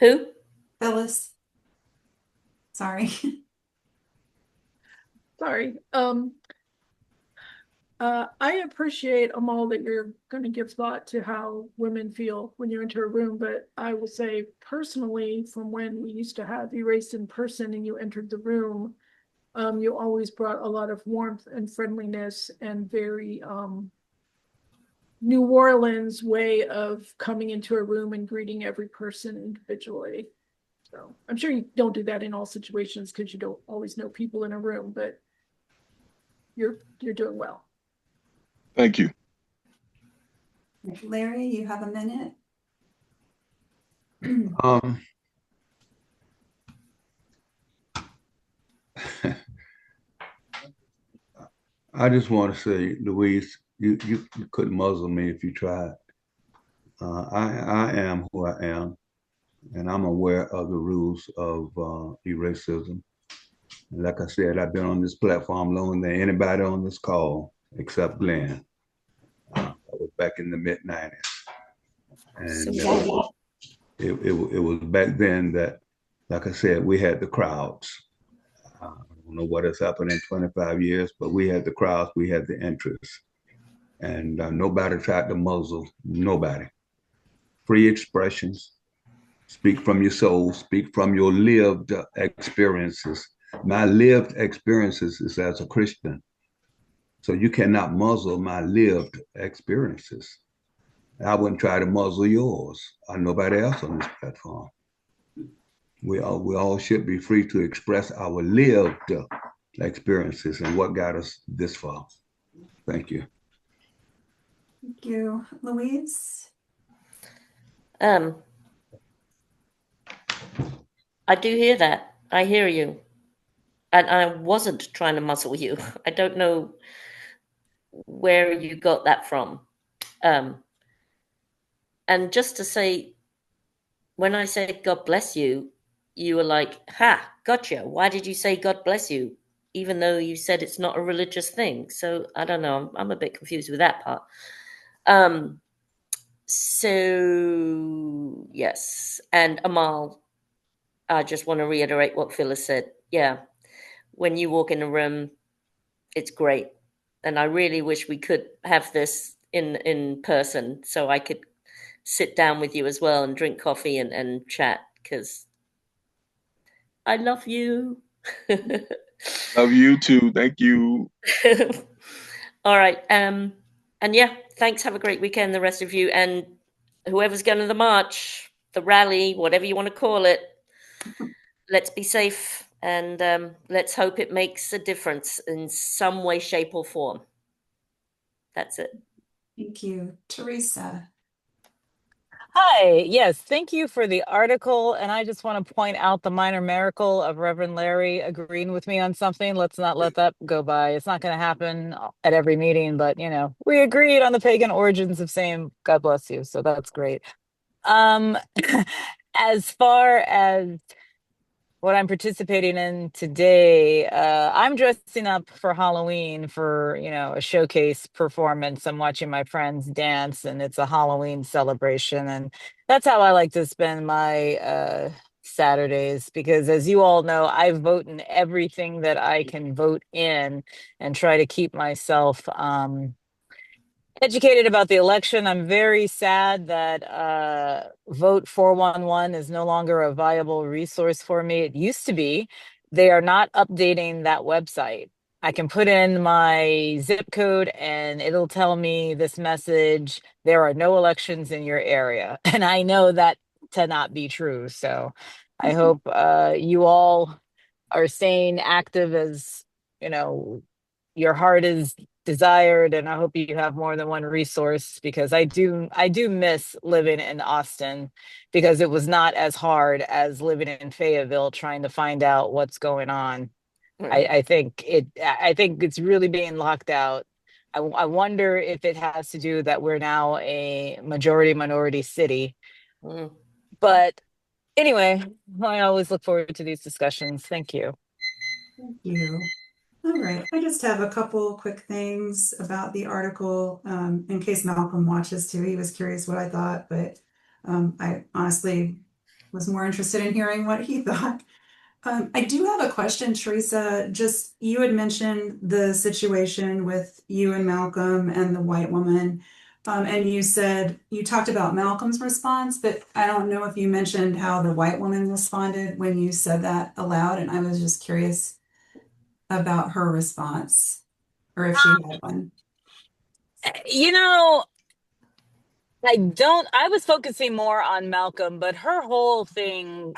Who? Phyllis. Sorry. Sorry. I appreciate, Amal, that you're going to give thought to how women feel when you enter a room, but I will say personally, from when we used to have Erace in person and you entered the room, you always brought a lot of warmth and friendliness and very New Orleans way of coming into a room and greeting every person individually. So I'm sure you don't do that in all situations because you don't always know people in a room, but you're doing well. Thank you. Larry, you have a minute? Um, I just want to say, Louise, you couldn't muzzle me if you tried. I am who I am, and I'm aware of the rules of racism. And like I said, I've been on this platform longer than anybody on this call, except Glenn. That was back in the mid '90s, and it was back then that, like I said, we had the crowds. I don't know what has happened in 25 years, but we had the crowds, we had the interest, and nobody tried to muzzle nobody. Free expressions, speak from your soul, speak from your lived experiences. My lived experiences is as a Christian. So you cannot muzzle my lived experiences. I wouldn't try to muzzle yours or nobody else on this platform. We all should be free to express our lived experiences and what got us this far. Thank you. Thank you. Louise? I do hear that. I hear you. And I wasn't trying to muzzle you. I don't know where you got that from. And just to say, when I said God bless you, you were like, ha, gotcha. Why did you say God bless you? Even though you said it's not a religious thing. So I don't know. I'm a bit confused with that part. So yes. And Amal, I just want to reiterate what Phyllis said. Yeah. When you walk in a room, it's great. And I really wish we could have this in person so I could sit down with you as well and drink coffee and chat, because I love you. Love you too. Thank you. All right. And yeah, thanks. Have a great weekend, the rest of you. And whoever's going to the march, the rally, whatever you want to call it, let's be safe and let's hope it makes a difference in some way, shape, or form. That's it. Thank you. Teresa? Hi, yes, thank you for the article. And I just want to point out the minor miracle of Reverend Larry agreeing with me on something. Let's not let that go by. It's not going to happen at every meeting, but we agreed on the pagan origins of saying God bless you. So that's great. Um, as far as what I'm participating in today, I'm dressing up for Halloween for, a showcase performance. I'm watching my friends dance, and it's a Halloween celebration. And that's how I like to spend my Saturdays, because as you all know, I vote in everything that I can vote in and try to keep myself educated about the election. I'm very sad that Vote 411 is no longer a viable resource for me. It used to be. They are not updating that website. I can put in my zip code and it'll tell me this message: there are no elections in your area. And I know that to not be true. So I hope you all are staying active as you know your heart is desired, and I hope you have more than one resource, because I do miss living in Austin, because it was not as hard as living in Fayetteville trying to find out what's going on. I, Mm, I think it's really being locked out. I wonder if it has to do that we're now a majority minority city. mm. But anyway, I always look forward to these discussions. Thank you. Thank you. All right, I just have a couple quick things about the article, in case Malcolm watches too. He was curious what I thought, but I honestly was more interested in hearing what he thought. I do have a question, Teresa. Just you had mentioned the situation with you and Malcolm and the white woman. And you said you talked about Malcolm's response, but I don't know if you mentioned how the white woman responded when you said that aloud. And I was just curious about her response, or if she had one. You know, I was focusing more on Malcolm, but her whole thing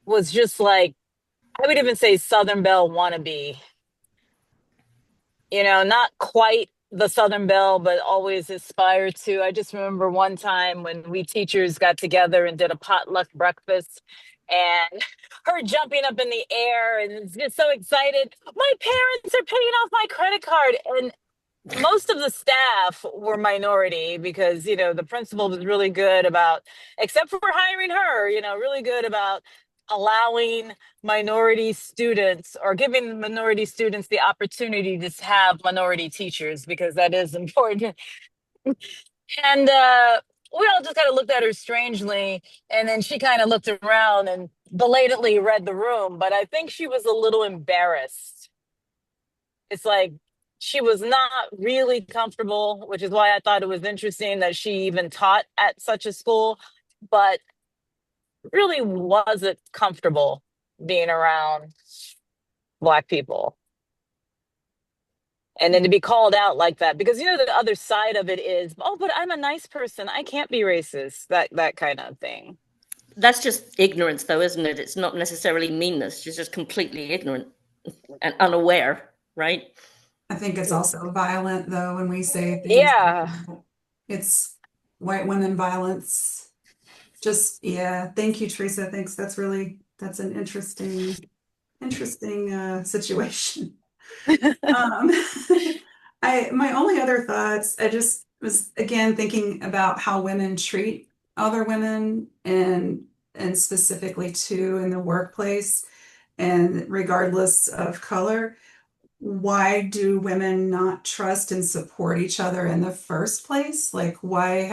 was just like, I would even say Southern Belle wannabe. Not quite the Southern Belle, but always aspire to. I just remember one time when we teachers got together and did a potluck breakfast, and her jumping up in the air and just so excited. My parents are paying off my credit card. And most of the staff were minority, because the principal was really good about, except for hiring her, really good about allowing minority students, or giving minority students the opportunity to have minority teachers, because that is important. And we all just kind of looked at her strangely, and then she kind of looked around and belatedly read the room, but I think she was a little embarrassed. It's like she was not really comfortable, which is why I thought it was interesting that she even taught at such a school, but really wasn't comfortable being around Black people. And then to be called out like that, because the other side of it is, oh, but I'm a nice person, I can't be racist, that kind of thing. That's just ignorance, though, isn't it? It's not necessarily meanness. She's just completely ignorant and unaware, right? I think it's also violent, though, when we say things like Yeah. that. It's white women violence. Just, yeah. Thank you, Teresa. Thanks. That's an interesting situation. Um, my only other thoughts, I just was again thinking about how women treat other women, and specifically too in the workplace, and regardless of color. Why do women not trust and support each other in the first place? Like, why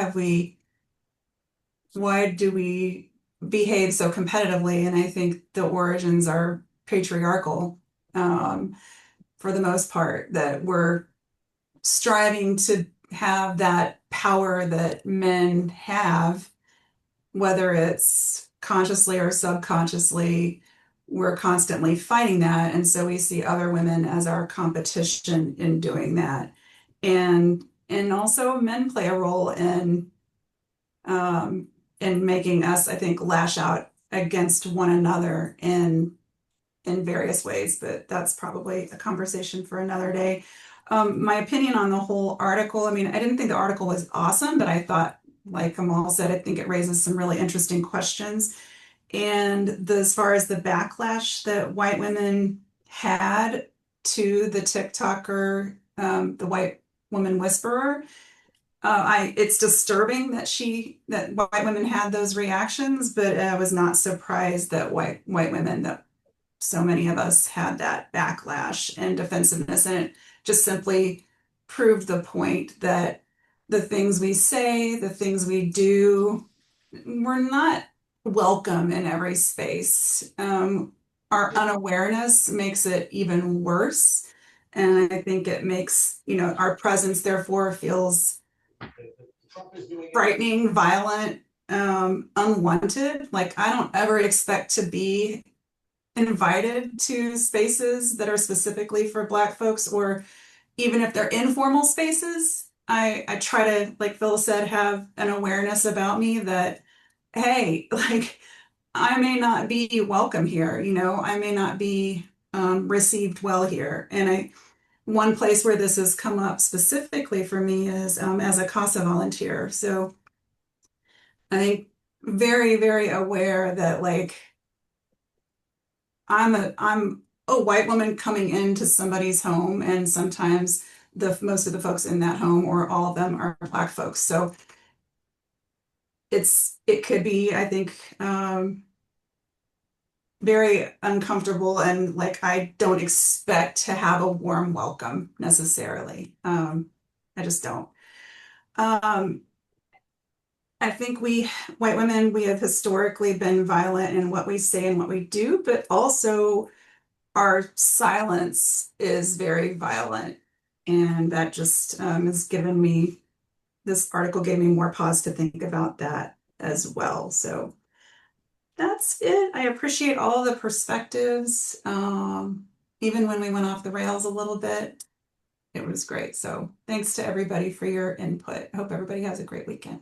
do we behave so competitively? And I think the origins are patriarchal, um, for the most part, that we're striving to have that power that men have, whether it's consciously or subconsciously. We're constantly fighting that. And so we see other women as our competition in doing that. And also men play a role um, in making us, I think, lash out against one another in various ways, but that's probably a conversation for another day. My opinion on the whole article, I mean, I didn't think the article was awesome, but I thought like Amal said, I think it raises some really interesting questions. And as far as the backlash that white women had to the TikToker, the white woman whisperer, it's disturbing that white women had those reactions, but I was not surprised that white women, that so many of us had that backlash and defensiveness, and it just simply proved the point that the things we say, the things we do, we're not welcome in every space. Our unawareness makes it even worse. And I think it makes, our presence therefore feels frightening, violent, unwanted. Like I don't ever expect to be invited to spaces that are specifically for Black folks, or even if they're informal spaces, I try to, like Phil said, have an awareness about me that, hey, like I may not be welcome here, I may not be received well here. And one place where this has come up specifically for me is as a CASA volunteer. So I think very, very aware that like I'm a white woman coming into somebody's home, and sometimes the most of the folks in that home or all of them are Black folks. So it could be, I think, very uncomfortable, and like I don't expect to have a warm welcome necessarily. I just don't. Um, I think white women, we have historically been violent in what we say and what we do, but also our silence is very violent. And that just has given me, this article gave me more pause to think about that as well. So that's it. I appreciate all the perspectives. Even when we went off the rails a little bit, it was great. So thanks to everybody for your input. Hope everybody has a great weekend.